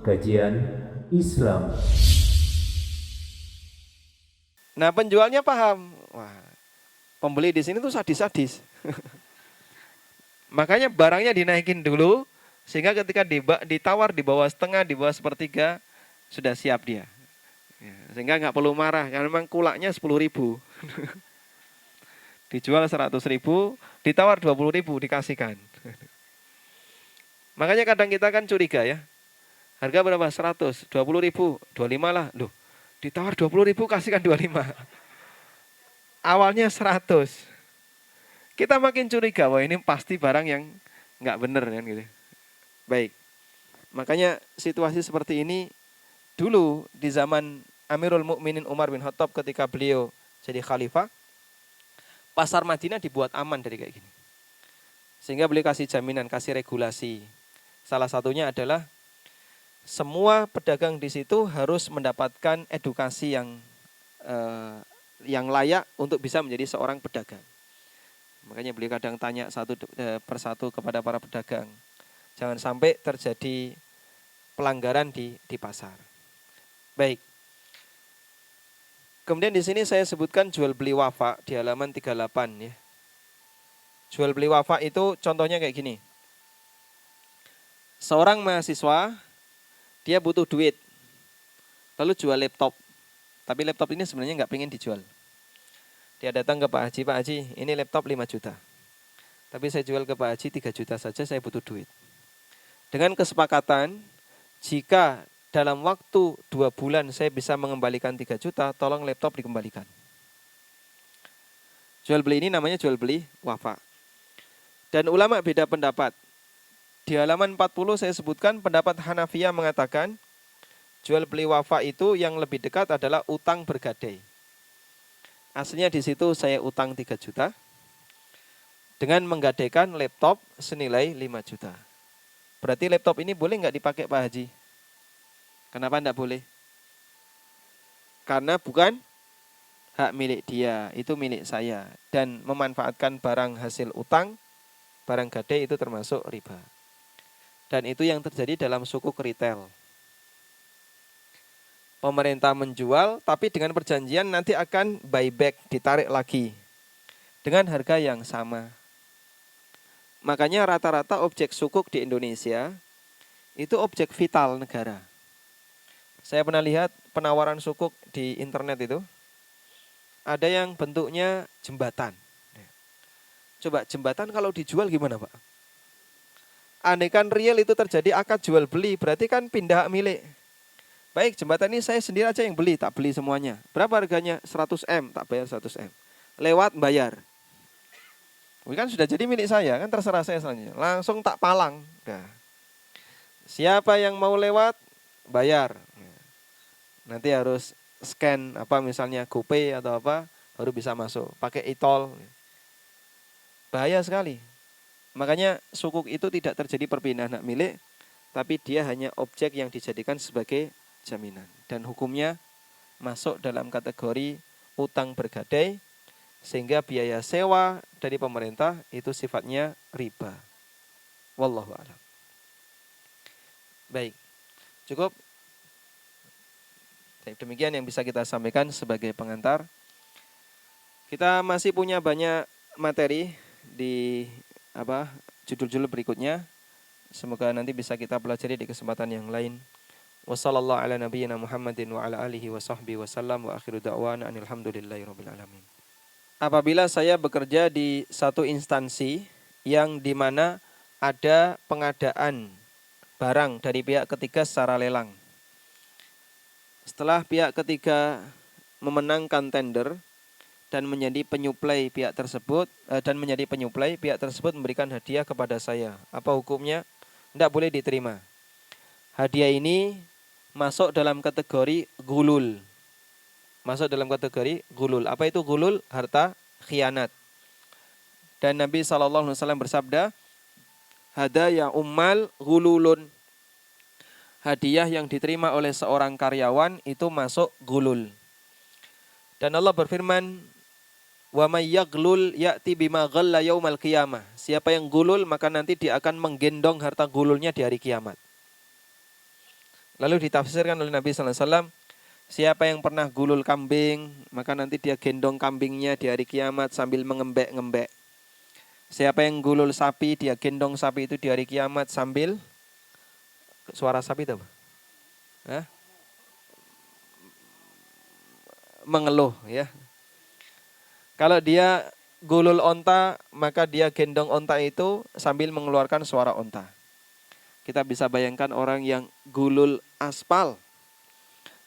kajian Islam. Nah, penjualnya paham. Wah, pembeli di sini tuh sadis-sadis. Makanya barangnya dinaikin dulu, sehingga ketika ditawar di bawah setengah, di bawah sepertiga, sudah siap dia. Ya, sehingga nggak perlu marah, karena memang kulaknya 10.000. Dijual 100.000, ditawar 20.000, dikasihkan. Makanya kadang kita kan curiga ya. Harga berapa? 100, 20.000, 25 lah. Loh, ditawar 20.000, kasihkan 25. Awalnya 100. Kita makin curiga, wah ini pasti barang yang nggak bener kan gitu. Baik, makanya situasi seperti ini dulu di zaman Amirul Mukminin Umar bin Khattab ketika beliau jadi khalifah, pasar Madinah dibuat aman dari kayak gini. Sehingga beliau kasih jaminan, kasih regulasi. Salah satunya adalah semua pedagang di situ harus mendapatkan edukasi yang layak untuk bisa menjadi seorang pedagang. Makanya beliau kadang tanya satu persatu kepada para pedagang. Jangan sampai terjadi pelanggaran di pasar. Baik. Kemudian di sini saya sebutkan jual beli wafa di halaman 38 ya. Jual beli wafa itu contohnya kayak gini. Seorang mahasiswa, dia butuh duit. Lalu jual laptop. Tapi laptop ini sebenarnya nggak pengen dijual. Dia datang ke Pak Haji, ini laptop 5 juta. Tapi saya jual ke Pak Haji 3 juta saja, saya butuh duit. Dengan kesepakatan, jika dalam waktu 2 bulan saya bisa mengembalikan 3 juta, tolong laptop dikembalikan. Jual beli ini namanya jual beli wafa. Dan ulama beda pendapat. Di halaman 40 saya sebutkan pendapat Hanafiyah mengatakan, jual beli wafa itu yang lebih dekat adalah utang bergadai. Aslinya di situ saya utang 3 juta dengan menggadaikan laptop senilai 5 juta. Berarti laptop ini boleh nggak dipakai Pak Haji? Kenapa enggak boleh? Karena bukan hak milik dia, itu milik saya. Dan memanfaatkan barang hasil utang, barang gadai itu termasuk riba. Dan itu yang terjadi dalam sukuk retail. Pemerintah menjual, tapi dengan perjanjian nanti akan buyback, ditarik lagi. Dengan harga yang sama. Makanya rata-rata objek sukuk di Indonesia, itu objek vital negara. Saya pernah lihat penawaran sukuk di internet itu, ada yang bentuknya jembatan. Coba jembatan kalau dijual gimana Pak? Andaikan real itu terjadi akad jual beli, berarti kan pindah hak milik. Baik, jembatan ini saya sendiri aja yang beli, tak beli semuanya. Berapa harganya? 100M, tak bayar 100M. Lewat bayar. Ini kan sudah jadi milik saya, kan terserah saya selanjutnya. Langsung tak palang. Nah, siapa yang mau lewat, bayar. Nanti harus scan apa misalnya GoPay atau apa, baru bisa masuk. Pakai e-tol. Bahaya sekali. Makanya sukuk itu tidak terjadi perpindahan hak milik, tapi dia hanya objek yang dijadikan sebagai jaminan. Dan hukumnya masuk dalam kategori utang bergadai, sehingga biaya sewa dari pemerintah itu sifatnya riba. Wallahu a'lam. Baik, cukup. Demikian yang bisa kita sampaikan sebagai pengantar. Kita masih punya banyak materi di judul-judul berikutnya. Semoga nanti bisa kita pelajari di kesempatan yang lain. Wassallallahu ala nabiyyina Muhammadin wa ala alihi wa sahbihi wasallam wa akhiru da'wana alhamdulillahi rabbil alamin. Apabila saya bekerja di satu instansi yang dimana ada pengadaan barang dari pihak ketiga secara lelang. Setelah pihak ketiga memenangkan tender dan menjadi penyuplai pihak tersebut pihak tersebut memberikan hadiah kepada saya. Apa hukumnya? Tidak boleh diterima. Hadiah ini masuk dalam kategori gulul. Apa itu gulul? Harta khianat. Dan Nabi SAW bersabda, hadaya ummal gululun. Hadiah yang diterima oleh seorang karyawan itu masuk gulul. Dan Allah berfirman, wa may yaghlul ya'ti bima ghalla yaumal qiyamah. Siapa yang gulul maka nanti dia akan menggendong harta gululnya di hari kiamat. Lalu ditafsirkan oleh Nabi sallallahu alaihi wasallam, siapa yang pernah gulul kambing, maka nanti dia gendong kambingnya di hari kiamat sambil mengembek-ngembek. Siapa yang gulul sapi, dia gendong sapi itu di hari kiamat sambil suara sapi itu apa? Hah? Mengeluh ya. Kalau dia gulul onta, maka dia gendong onta itu sambil mengeluarkan suara onta. Kita bisa bayangkan orang yang gulul aspal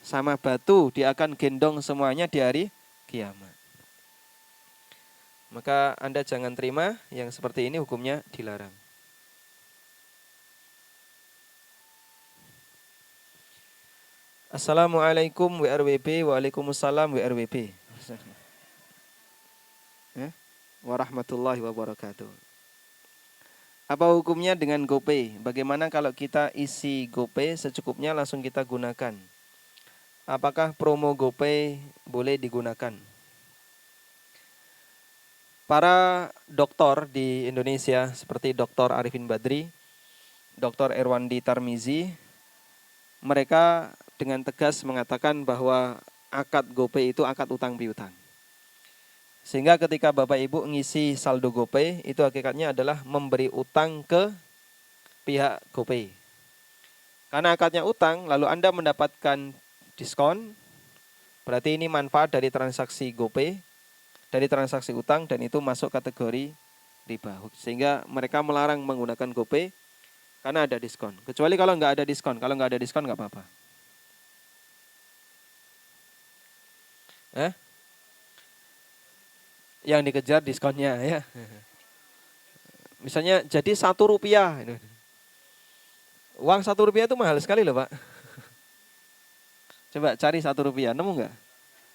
sama batu, dia akan gendong semuanya di hari kiamat. Maka Anda jangan terima yang seperti ini, hukumnya dilarang. Assalamualaikum WRWB, waalaikumsalam WRWB. Warahmatullahi wabarakatuh. Apa hukumnya dengan GoPay? Bagaimana kalau kita isi GoPay secukupnya langsung kita gunakan? Apakah promo GoPay boleh digunakan? Para dokter di Indonesia seperti Dr. Arifin Badri, Dr. Erwandi Tarmizi, mereka dengan tegas mengatakan bahwa akad GoPay itu akad utang piutang. Sehingga ketika Bapak Ibu ngisi saldo GoPay, itu hakikatnya adalah memberi utang ke pihak GoPay. Karena akadnya utang, lalu Anda mendapatkan diskon, berarti ini manfaat dari transaksi GoPay, dari transaksi utang, dan itu masuk kategori riba. Sehingga mereka melarang menggunakan GoPay karena ada diskon. Kecuali kalau nggak ada diskon, kalau nggak ada diskon nggak apa-apa. Yang dikejar diskonnya ya. Misalnya jadi Rp1. Uang Rp1 itu mahal sekali loh Pak. Coba cari Rp1, nemu nggak?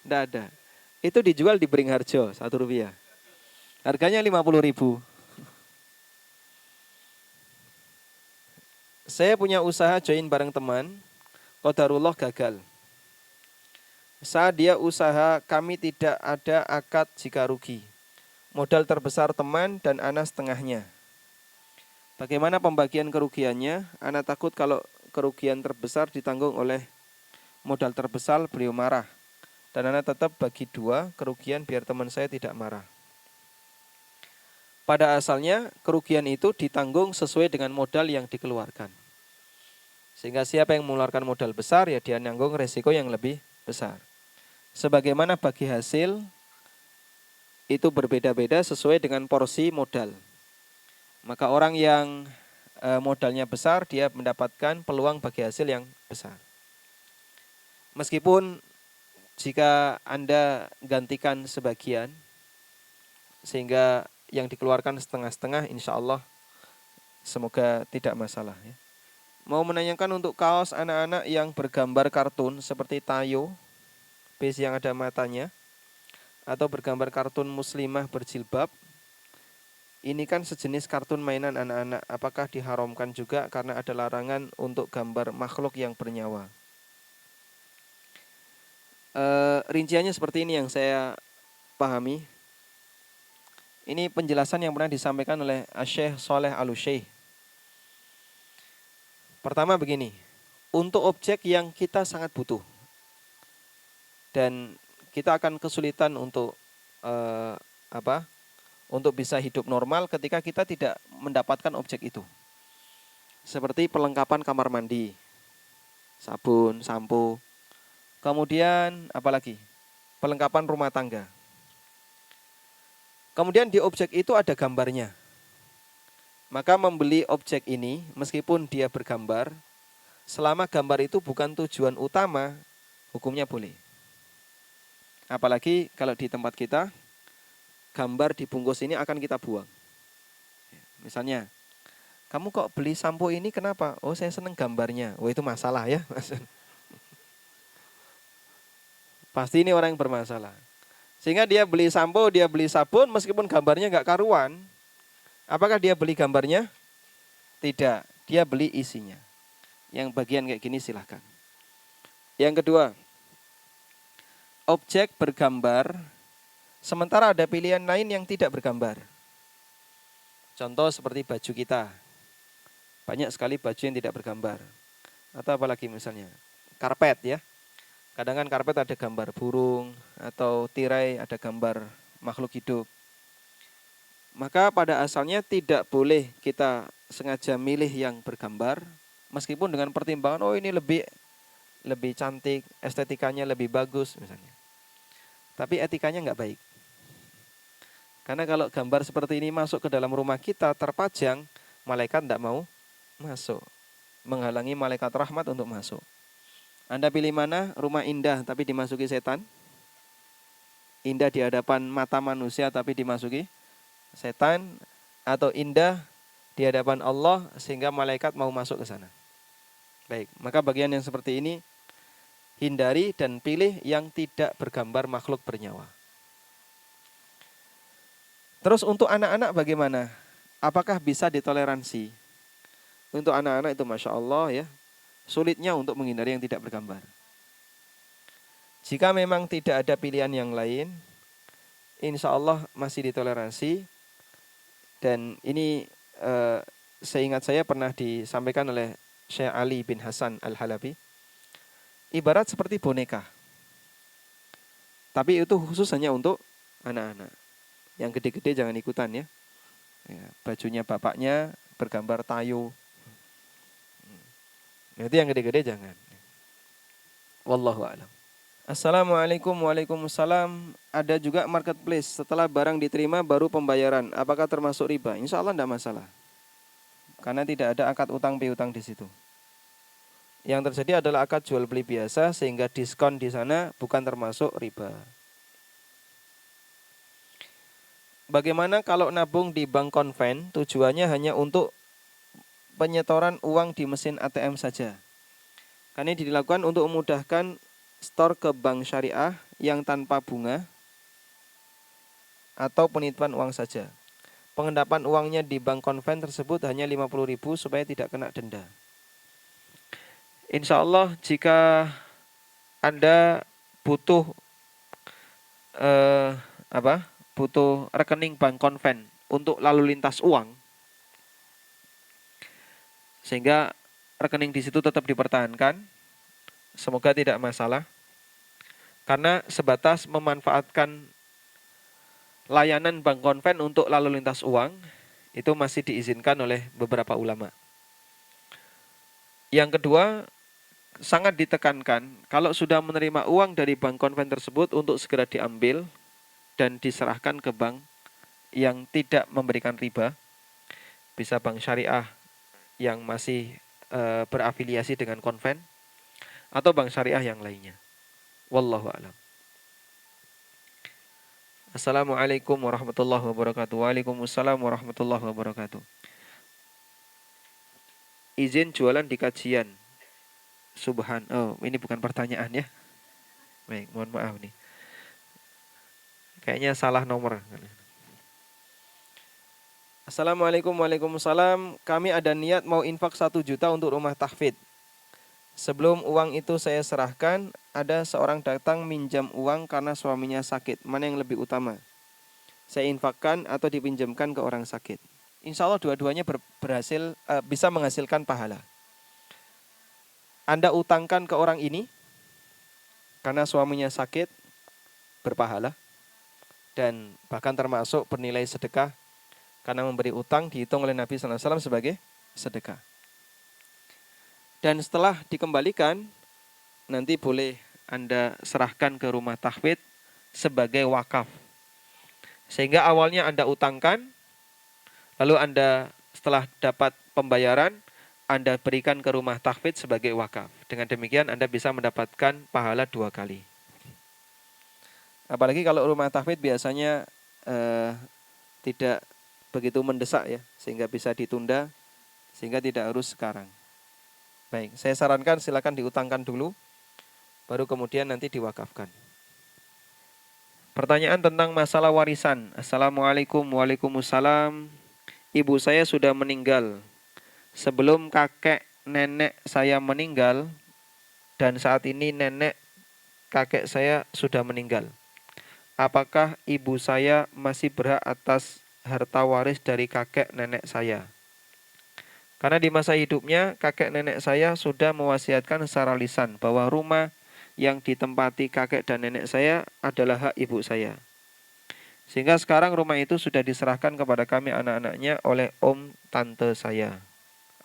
Nggak ada. Itu dijual di Beringharjo Rp1. Harganya 50.000. Saya punya usaha join bareng teman, qadarullah gagal. Saat dia usaha, kami tidak ada akad jika rugi. Modal terbesar teman dan ana setengahnya. Bagaimana pembagian kerugiannya? Ana takut kalau kerugian terbesar ditanggung oleh modal terbesar, beliau marah. Dan ana tetap bagi 2 kerugian biar teman saya tidak marah. Pada asalnya kerugian itu ditanggung sesuai dengan modal yang dikeluarkan. Sehingga siapa yang mengeluarkan modal besar, ya dia nanggung resiko yang lebih besar. Sebagaimana bagi hasil itu berbeda-beda sesuai dengan porsi modal. Maka orang yang modalnya besar, dia mendapatkan peluang bagi hasil yang besar. Meskipun jika Anda gantikan sebagian, sehingga yang dikeluarkan setengah-setengah, insya Allah semoga tidak masalah. Ya. Mau menanyakan untuk kaos anak-anak yang bergambar kartun seperti Tayo, base yang ada matanya, atau bergambar kartun muslimah berjilbab, ini kan sejenis kartun mainan anak-anak. Apakah diharamkan juga karena ada larangan untuk gambar makhluk yang bernyawa? Rinciannya seperti ini yang saya pahami. Ini penjelasan yang pernah disampaikan oleh Syekh Saleh Al-Utsaimin. Pertama begini, untuk objek yang kita sangat butuh dan kita akan kesulitan untuk untuk bisa hidup normal ketika kita tidak mendapatkan objek itu. Seperti perlengkapan kamar mandi, sabun, sampo, kemudian apalagi? Perlengkapan rumah tangga. Kemudian di objek itu ada gambarnya. Maka membeli objek ini meskipun dia bergambar, selama gambar itu bukan tujuan utama, hukumnya boleh. Apalagi kalau di tempat kita, gambar dibungkus ini akan kita buang. Misalnya, kamu kok beli sampo ini kenapa? Oh, saya seneng gambarnya. Oh, itu masalah ya. Pasti ini orang yang bermasalah. Sehingga dia beli sampo, dia beli sabun, meskipun gambarnya nggak karuan. Apakah dia beli gambarnya? Tidak, dia beli isinya. Yang bagian kayak gini silahkan. Yang kedua, objek bergambar, sementara ada pilihan lain yang tidak bergambar. Contoh seperti baju kita. Banyak sekali baju yang tidak bergambar. Atau apalagi misalnya karpet ya. Kadang kan karpet ada gambar burung atau tirai ada gambar makhluk hidup. Maka pada asalnya tidak boleh kita sengaja milih yang bergambar, meskipun dengan pertimbangan oh ini lebih cantik, estetikanya lebih bagus misalnya. Tapi etikanya nggak baik. Karena kalau gambar seperti ini masuk ke dalam rumah kita terpajang, malaikat tidak mau masuk, menghalangi malaikat rahmat untuk masuk. Anda pilih mana? Rumah indah tapi dimasuki setan? Indah di hadapan mata manusia tapi dimasuki setan? Atau indah di hadapan Allah sehingga malaikat mau masuk ke sana? Baik, maka bagian yang seperti ini hindari dan pilih yang tidak bergambar makhluk bernyawa. Terus untuk anak-anak bagaimana? Apakah bisa ditoleransi? Untuk anak-anak itu Masya Allah ya, sulitnya untuk menghindari yang tidak bergambar. Jika memang tidak ada pilihan yang lain, insya Allah masih ditoleransi. Dan ini seingat saya pernah disampaikan oleh Syekh Ali bin Hasan Al-Halabi. Ibarat seperti boneka. Tapi itu khusus hanya untuk anak-anak. Yang gede-gede jangan ikutan ya. Bajunya bapaknya bergambar tayo. Itu yang gede-gede jangan. Wallahu a'lam. Assalamualaikum waalaikumsalam. Ada juga marketplace setelah barang diterima baru pembayaran. Apakah termasuk riba? Insya Allah tidak masalah. Karena tidak ada akad utang piutang di situ. Yang terjadi adalah akad jual beli biasa sehingga diskon di sana bukan termasuk riba. Bagaimana kalau nabung di bank konven tujuannya hanya untuk penyetoran uang di mesin ATM saja? Karena ini dilakukan untuk memudahkan store ke bank syariah yang tanpa bunga atau penitipan uang saja. Pengendapan uangnya di bank konven tersebut hanya 50.000 supaya tidak kena denda. Insya Allah jika Anda butuh butuh rekening bank konven untuk lalu lintas uang, sehingga rekening di situ tetap dipertahankan, semoga tidak masalah. Karena sebatas memanfaatkan layanan bank konven untuk lalu lintas uang, itu masih diizinkan oleh beberapa ulama. Yang kedua, sangat ditekankan kalau sudah menerima uang dari bank konven tersebut untuk segera diambil dan diserahkan ke bank yang tidak memberikan riba. Bisa bank syariah yang masih berafiliasi dengan konven atau bank syariah yang lainnya. Wallahu a'lam. Assalamualaikum warahmatullahi wabarakatuh. Waalaikumsalam warahmatullahi wabarakatuh. Izin jualan di kajian. Oh, ini bukan pertanyaan ya. Baik, mohon maaf nih. Kayaknya salah nomor. Assalamualaikum waalaikumsalam. Kami ada niat mau infak 1 juta untuk rumah tahfidz. Sebelum uang itu saya serahkan, ada seorang datang minjam uang karena suaminya sakit. Mana yang lebih utama? Saya infakkan atau dipinjamkan ke orang sakit? Insya Allah dua-duanya bisa menghasilkan pahala. Anda utangkan ke orang ini karena suaminya sakit, berpahala. Dan bahkan termasuk bernilai sedekah. Karena memberi utang dihitung oleh Nabi SAW sebagai sedekah. Dan setelah dikembalikan, nanti boleh Anda serahkan ke rumah tahfidz sebagai wakaf. Sehingga awalnya Anda utangkan, lalu Anda setelah dapat pembayaran, Anda berikan ke rumah tahfidz sebagai wakaf. Dengan demikian Anda bisa mendapatkan pahala 2 kali. Apalagi kalau rumah tahfidz biasanya tidak begitu mendesak ya, sehingga bisa ditunda, sehingga tidak harus sekarang. Baik, saya sarankan silakan diutangkan dulu, baru kemudian nanti diwakafkan. Pertanyaan tentang masalah warisan. Assalamualaikum waalaikumsalam. Ibu saya sudah meninggal. Sebelum kakek nenek saya meninggal, dan saat ini nenek kakek saya sudah meninggal. Apakah ibu saya masih berhak atas harta waris dari kakek nenek saya? Karena di masa hidupnya kakek nenek saya sudah mewasiatkan secara lisan bahwa rumah yang ditempati kakek dan nenek saya adalah hak ibu saya. Sehingga sekarang rumah itu sudah diserahkan kepada kami anak-anaknya oleh om tante saya.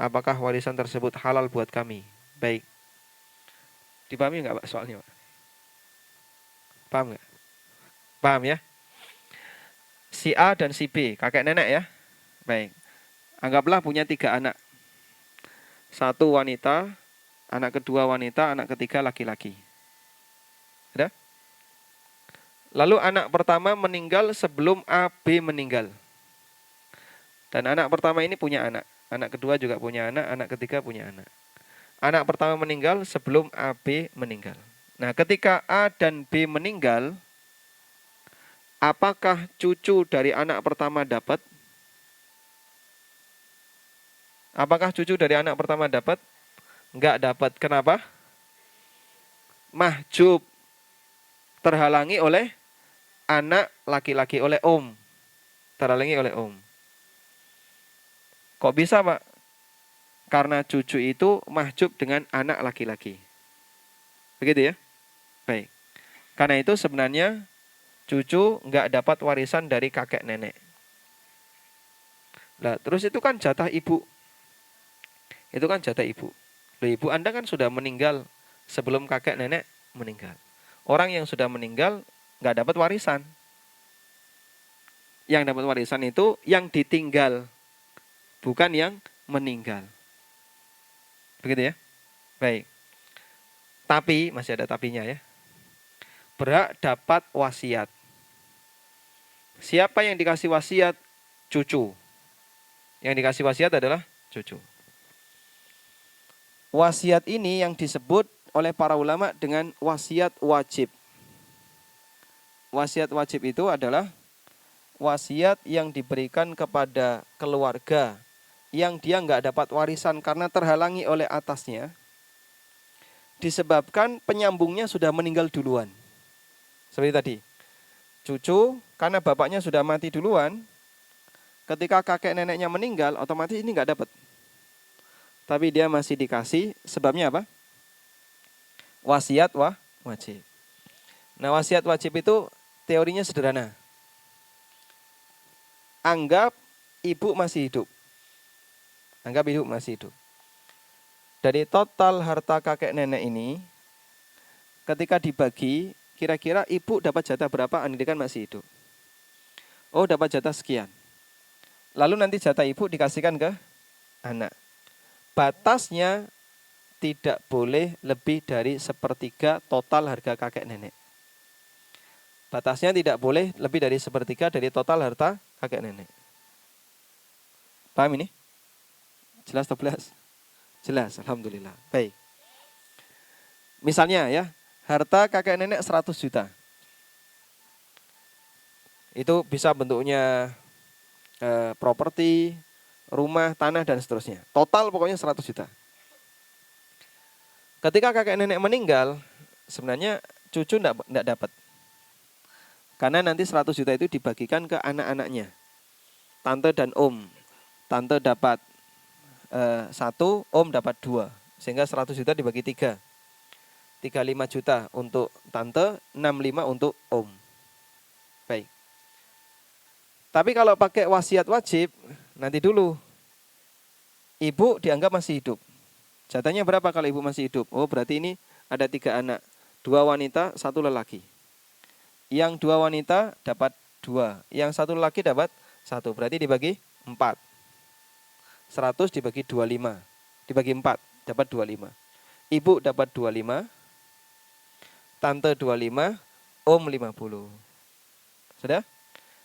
Apakah warisan tersebut halal buat kami? Baik. Dipahami nggak Pak soalnya Pak? Paham nggak? Paham ya? Si A dan si B, kakek nenek ya. Baik. Anggaplah punya 3 anak. 1 wanita, anak kedua wanita, anak ketiga laki-laki. Ada? Lalu anak pertama meninggal sebelum A, B meninggal. Dan anak pertama ini punya anak. Anak kedua juga punya anak, anak ketiga punya anak. Anak pertama meninggal sebelum A, B meninggal. Nah, ketika A dan B meninggal, apakah cucu dari anak pertama dapat? Apakah cucu dari anak pertama dapat? Enggak dapat. Kenapa? Mahjub. Terhalangi oleh anak laki-laki, oleh om. Terhalangi oleh om. Kok bisa Pak? Karena cucu itu mahjub dengan anak laki-laki. Begitu ya? Baik. Karena itu sebenarnya cucu nggak dapat warisan dari kakek nenek. Nah, terus itu kan jatah ibu. Itu kan jatah ibu. Loh, ibu Anda kan sudah meninggal sebelum kakek nenek meninggal. Orang yang sudah meninggal nggak dapat warisan. Yang dapat warisan itu yang ditinggal, bukan yang meninggal. Begitu ya? Baik. Tapi, masih ada tapinya ya. Berhak dapat wasiat. Siapa yang dikasih wasiat? Cucu. Yang dikasih wasiat adalah cucu. Wasiat ini yang disebut oleh para ulama dengan wasiat wajib. Wasiat wajib itu adalah wasiat yang diberikan kepada keluarga yang dia nggak dapat warisan karena terhalangi oleh atasnya, disebabkan penyambungnya sudah meninggal duluan. Seperti tadi, cucu karena bapaknya sudah mati duluan, ketika kakek neneknya meninggal, otomatis ini nggak dapat. Tapi dia masih dikasih, sebabnya apa? Wasiat wajib. Nah, wasiat wajib itu teorinya sederhana. Anggap ibu masih hidup. Anggap ibu masih hidup. Dari total harta kakek nenek ini, ketika dibagi, kira-kira ibu dapat jatah berapa andaikan masih hidup? Oh, dapat jatah sekian. Lalu nanti jatah ibu dikasihkan ke anak. Batasnya tidak boleh lebih dari 1/3 total harga kakek nenek. Batasnya tidak boleh lebih dari 1/3 dari total harta kakek nenek. Paham ini? Jelas atau belas? Jelas, alhamdulillah. Baik. Misalnya ya, harta kakek nenek 100 juta. Itu bisa bentuknya properti, rumah, tanah, dan seterusnya. Total pokoknya 100 juta. Ketika kakek nenek meninggal, sebenarnya cucu enggak dapat. Karena nanti 100 juta itu dibagikan ke anak-anaknya. Tante dan om. Tante dapat 1, om dapat 2. Sehingga 100 juta dibagi 3. 35 juta untuk tante, 65 untuk om. Baik. Tapi kalau pakai wasiat wajib, nanti dulu. Ibu dianggap masih hidup. Jatahnya berapa kalau ibu masih hidup? Oh, berarti ini ada 3 anak. 2 wanita, 1 lelaki. Yang 2 wanita dapat 2. Yang 1 lelaki dapat 1. Berarti dibagi 4. 100 dibagi 25. Dibagi 4, dapat 25. Ibu dapat 25. Tante 25. Om 50. Sudah?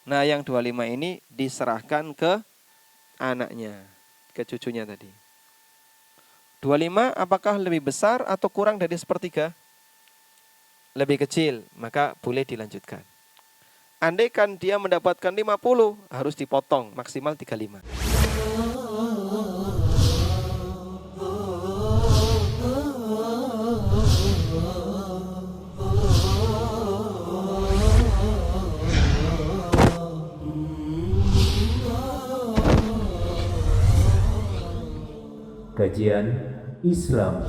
Nah, yang 25 ini diserahkan ke anaknya. Ke cucunya tadi. 25 apakah lebih besar atau kurang dari 1/3? Lebih kecil, maka boleh dilanjutkan. Andaikan dia mendapatkan 50, harus dipotong maksimal 35. Kajian Islam.